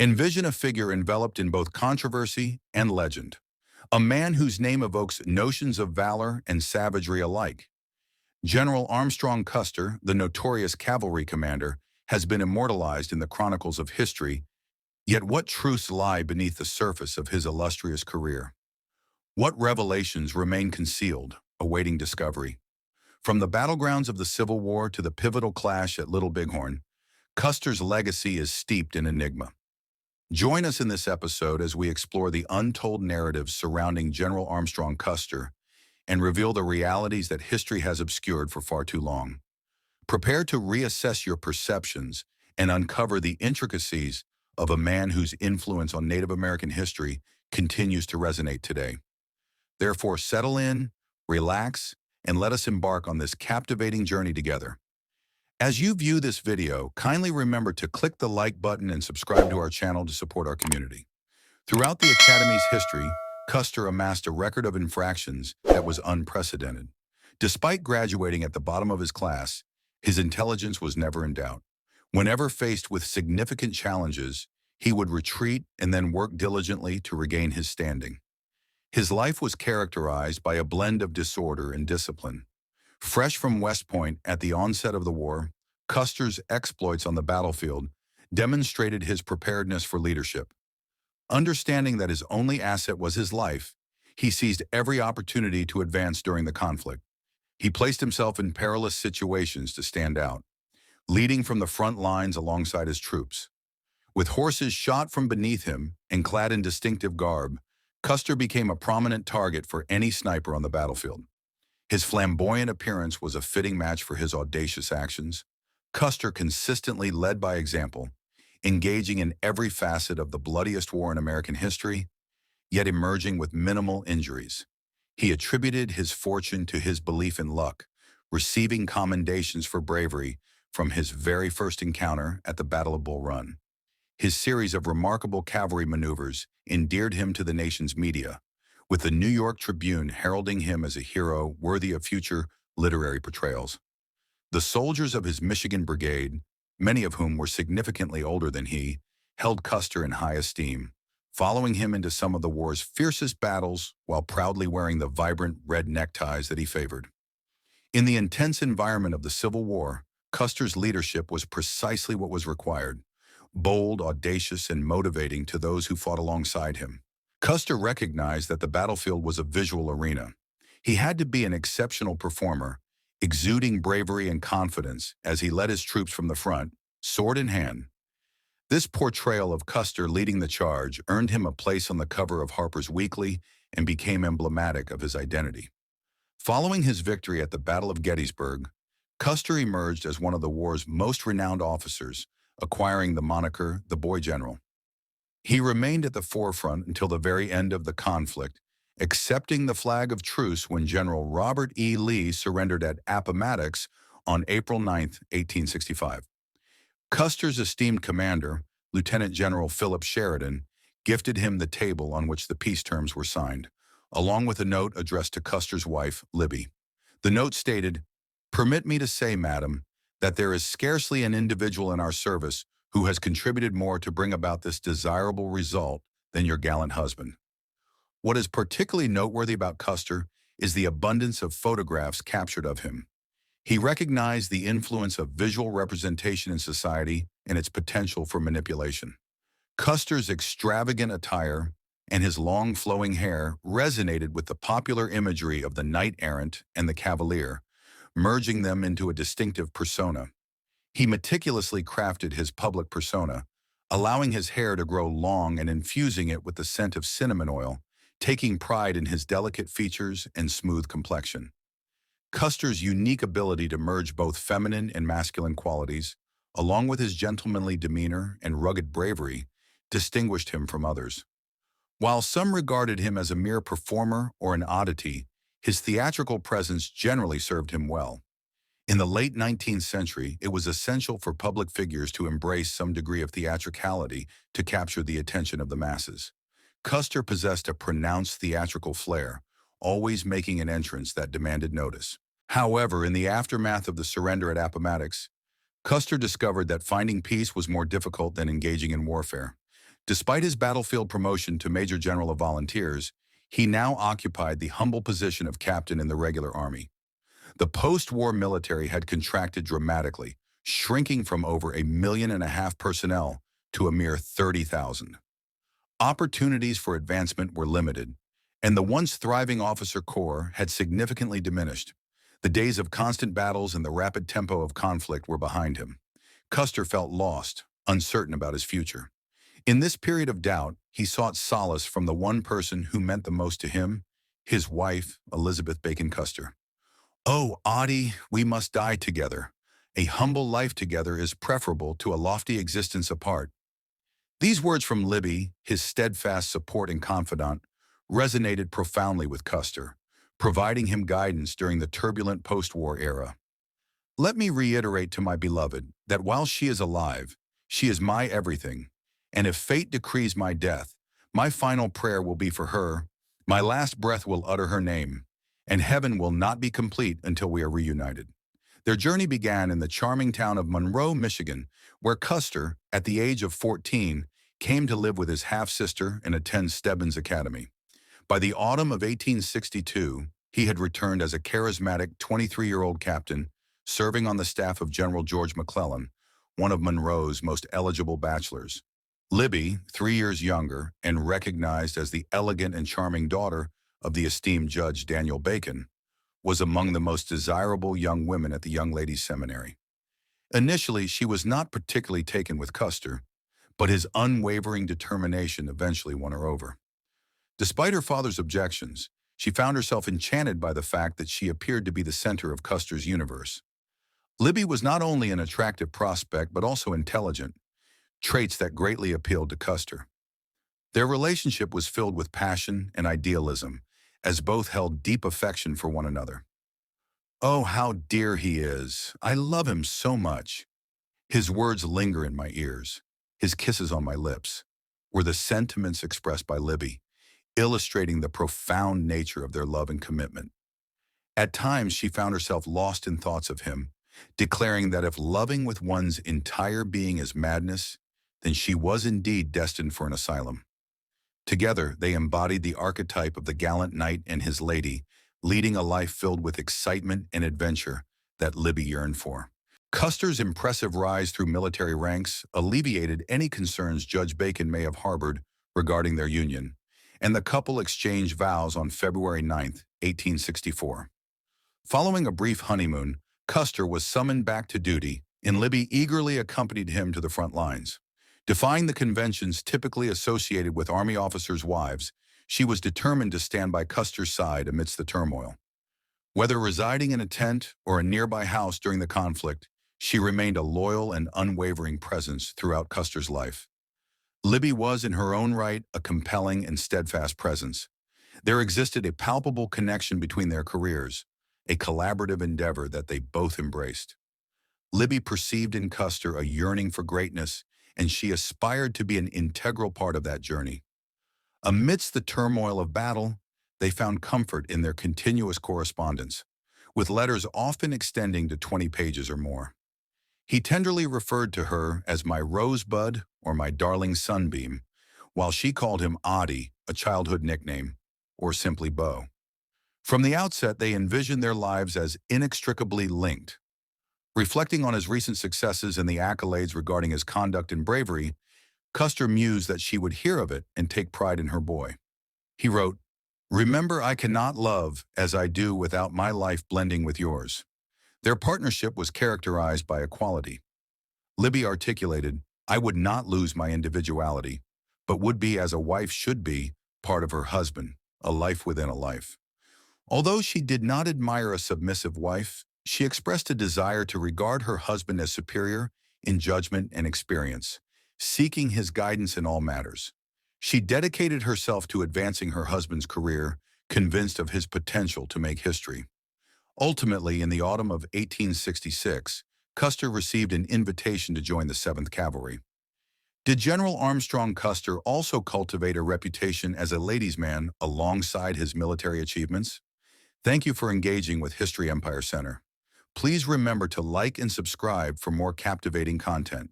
Envision a figure enveloped in both controversy and legend, a man whose name evokes notions of valor and savagery alike. General Armstrong Custer, the notorious cavalry commander, has been immortalized in the chronicles of history, yet what truths lie beneath the surface of his illustrious career? What revelations remain concealed, awaiting discovery? From the battlegrounds of the Civil War to the pivotal clash at Little Bighorn, Custer's legacy is steeped in enigma. Join us in this episode as we explore the untold narratives surrounding General Armstrong Custer and reveal the realities that history has obscured for far too long. Prepare to reassess your perceptions and uncover the intricacies of a man whose influence on Native American history continues to resonate today. Therefore, settle in, relax, and let us embark on this captivating journey together. As you view this video, kindly remember to click the like button and subscribe to our channel to support our community. Throughout the Academy's history, Custer amassed a record of infractions that was unprecedented. Despite graduating at the bottom of his class, his intelligence was never in doubt. Whenever faced with significant challenges, he would retreat and then work diligently to regain his standing. His life was characterized by a blend of disorder and discipline. Fresh from West Point at the onset of the war, Custer's exploits on the battlefield demonstrated his preparedness for leadership. Understanding that his only asset was his life, he seized every opportunity to advance during the conflict. He placed himself in perilous situations to stand out, leading from the front lines alongside his troops. With horses shot from beneath him and clad in distinctive garb, Custer became a prominent target for any sniper on the battlefield. His flamboyant appearance was a fitting match for his audacious actions. Custer consistently led by example, engaging in every facet of the bloodiest war in American history, yet emerging with minimal injuries. He attributed his fortune to his belief in luck, receiving commendations for bravery from his very first encounter at the Battle of Bull Run. His series of remarkable cavalry maneuvers endeared him to the nation's media, with the New York Tribune heralding him as a hero worthy of future literary portrayals. The soldiers of his Michigan Brigade, many of whom were significantly older than he, held Custer in high esteem, following him into some of the war's fiercest battles while proudly wearing the vibrant red neckties that he favored. In the intense environment of the Civil War, Custer's leadership was precisely what was required: bold, audacious, and motivating to those who fought alongside him. Custer recognized that the battlefield was a visual arena. He had to be an exceptional performer, exuding bravery and confidence as he led his troops from the front, sword in hand. This portrayal of Custer leading the charge earned him a place on the cover of Harper's Weekly and became emblematic of his identity. Following his victory at the Battle of Gettysburg, Custer emerged as one of the war's most renowned officers, acquiring the moniker the Boy General. He remained at the forefront until the very end of the conflict, accepting the flag of truce when General Robert E. Lee surrendered at Appomattox on April 9, 1865. Custer's esteemed commander, Lieutenant General Philip Sheridan, gifted him the table on which the peace terms were signed, along with a note addressed to Custer's wife, Libby. The note stated, "Permit me to say, madam, that there is scarcely an individual in our service who has contributed more to bring about this desirable result than your gallant husband." What is particularly noteworthy about Custer is the abundance of photographs captured of him. He recognized the influence of visual representation in society and its potential for manipulation. Custer's extravagant attire and his long flowing hair resonated with the popular imagery of the knight-errant and the cavalier, merging them into a distinctive persona. He meticulously crafted his public persona, allowing his hair to grow long and infusing it with the scent of cinnamon oil, taking pride in his delicate features and smooth complexion. Custer's unique ability to merge both feminine and masculine qualities, along with his gentlemanly demeanor and rugged bravery, distinguished him from others. While some regarded him as a mere performer or an oddity, his theatrical presence generally served him well. In the late 19th century, it was essential for public figures to embrace some degree of theatricality to capture the attention of the masses. Custer possessed a pronounced theatrical flair, always making an entrance that demanded notice. However, in the aftermath of the surrender at Appomattox, Custer discovered that finding peace was more difficult than engaging in warfare. Despite his battlefield promotion to Major General of Volunteers, he now occupied the humble position of captain in the regular army. The post-war military had contracted dramatically, shrinking from over 1.5 million personnel to a mere 30,000. Opportunities for advancement were limited, and the once thriving officer corps had significantly diminished. The days of constant battles and the rapid tempo of conflict were behind him. Custer felt lost, uncertain about his future. In this period of doubt, he sought solace from the one person who meant the most to him, his wife, Elizabeth Bacon Custer. "Oh, Audie, we must die together. A humble life together is preferable to a lofty existence apart." These words from Libby, his steadfast support and confidant, resonated profoundly with Custer, providing him guidance during the turbulent post-war era. "Let me reiterate to my beloved that while she is alive, she is my everything, and if fate decrees my death, my final prayer will be for her, my last breath will utter her name, and heaven will not be complete until we are reunited." Their journey began in the charming town of Monroe, Michigan, where Custer, at the age of 14, came to live with his half-sister and attend Stebbins Academy. By the autumn of 1862, he had returned as a charismatic 23-year-old captain, serving on the staff of General George McClellan, one of Monroe's most eligible bachelors. Libby, 3 years younger and recognized as the elegant and charming daughter of the esteemed Judge Daniel Bacon, was among the most desirable young women at the Young Ladies' Seminary. Initially, she was not particularly taken with Custer, but his unwavering determination eventually won her over. Despite her father's objections, she found herself enchanted by the fact that she appeared to be the center of Custer's universe. Libby was not only an attractive prospect but also intelligent, traits that greatly appealed to Custer. Their relationship was filled with passion and idealism, as both held deep affection for one another. "Oh, how dear he is! I love him so much." His words linger in my ears. His kisses on my lips were the sentiments expressed by Libby, illustrating the profound nature of their love and commitment. At times, she found herself lost in thoughts of him, declaring that if loving with one's entire being is madness, then she was indeed destined for an asylum. Together, they embodied the archetype of the gallant knight and his lady, leading a life filled with excitement and adventure that Libby yearned for. Custer's impressive rise through military ranks alleviated any concerns Judge Bacon may have harbored regarding their union, and the couple exchanged vows on February 9, 1864. Following a brief honeymoon, Custer was summoned back to duty, and Libby eagerly accompanied him to the front lines. Defying the conventions typically associated with Army officers' wives, she was determined to stand by Custer's side amidst the turmoil. Whether residing in a tent or a nearby house during the conflict, she remained a loyal and unwavering presence throughout Custer's life. Libby was, in her own right, a compelling and steadfast presence. There existed a palpable connection between their careers, a collaborative endeavor that they both embraced. Libby perceived in Custer a yearning for greatness, and she aspired to be an integral part of that journey. Amidst the turmoil of battle, they found comfort in their continuous correspondence, with letters often extending to 20 pages or more. He tenderly referred to her as my rosebud or my darling sunbeam, while she called him Audie, a childhood nickname, or simply Beau. From the outset, they envisioned their lives as inextricably linked. Reflecting on his recent successes and the accolades regarding his conduct and bravery, Custer mused that she would hear of it and take pride in her boy. He wrote, "Remember, I cannot love as I do without my life blending with yours." Their partnership was characterized by equality. Libby articulated, "I would not lose my individuality, but would be, as a wife should be, part of her husband, a life within a life." Although she did not admire a submissive wife, she expressed a desire to regard her husband as superior in judgment and experience, seeking his guidance in all matters. She dedicated herself to advancing her husband's career, convinced of his potential to make history. Ultimately, in the autumn of 1866, Custer received an invitation to join the 7th Cavalry. Did General Armstrong Custer also cultivate a reputation as a ladies' man alongside his military achievements? Thank you for engaging with History Empire Center. Please remember to like and subscribe for more captivating content.